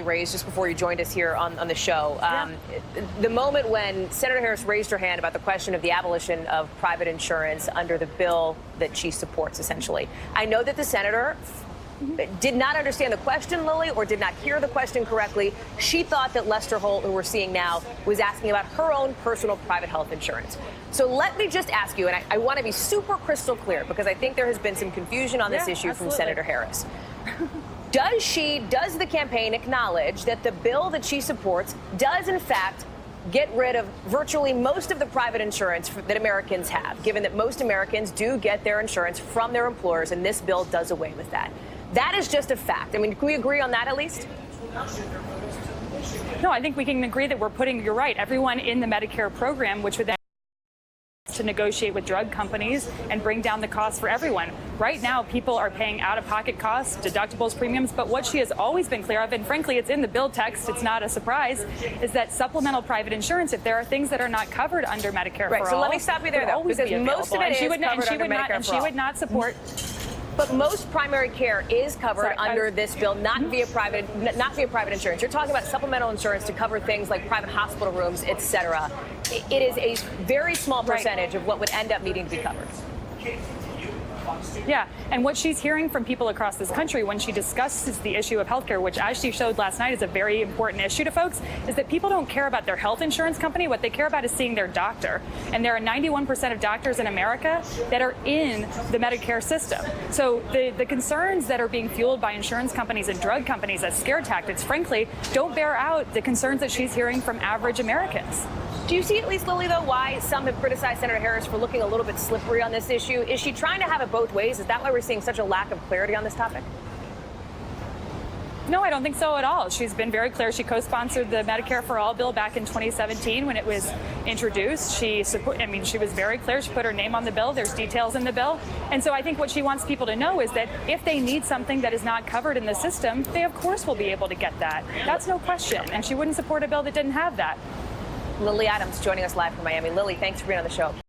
raised just before you joined us here on the show. The moment when Senator Harris raised her hand about the question of the abolition of private insurance under the bill that she supports, essentially. I know that the senator did not understand the question, Lily, or did not hear the question correctly. She thought that Lester Holt, who we're seeing now, was asking about her own personal private health insurance. So let me just ask you, and I want to be super crystal clear because I think there has been some confusion on this issue from Senator Harris. Does the campaign acknowledge that the bill that she supports does, in fact, get rid of virtually most of the private insurance that Americans have, given that most Americans do get their insurance from their employers, and this bill does away with that? That is just a fact. I mean, can we agree on that at least? No, I think we can agree that we're putting, you're right, everyone in the Medicare program, which would then to negotiate with drug companies and bring down the cost for everyone. Right now, people are paying out-of-pocket costs, deductibles, premiums, but what she has always been clear of, and frankly, it's in the bill text, it's not a surprise, is that supplemental private insurance, if there are things that are not covered under Medicare for all, so let me stop you there, though, because most of it is covered under Medicare for all. And she would not support. But most primary care is covered under this bill, not via private insurance. You're talking about supplemental insurance to cover things like private hospital rooms, et cetera. It is a very small percentage of what would end up needing to be covered. Yeah, and what she's hearing from people across this country when she discusses the issue of healthcare, which, as she showed last night, is a very important issue to folks, is that people don't care about their health insurance company. What they care about is seeing their doctor. And there are 91% of doctors in America that are in the Medicare system. So the concerns that are being fueled by insurance companies and drug companies as scare tactics, frankly, don't bear out the concerns that she's hearing from average Americans. Do you see, at least, Lily, though, why some have criticized Senator Harris for looking a little bit slippery on this issue? Is she trying to have it both ways? Is that why we're seeing such a lack of clarity on this topic? No, I don't think so at all. She's been very clear. She co-sponsored the Medicare for All bill back in 2017 when it was introduced. She was very clear. She put her name on the bill. There's details in the bill. And so I think what she wants people to know is that if they need something that is not covered in the system, they, of course, will be able to get that. That's no question. And she wouldn't support a bill that didn't have that. Lily Adams joining us live from Miami. Lily, thanks for being on the show.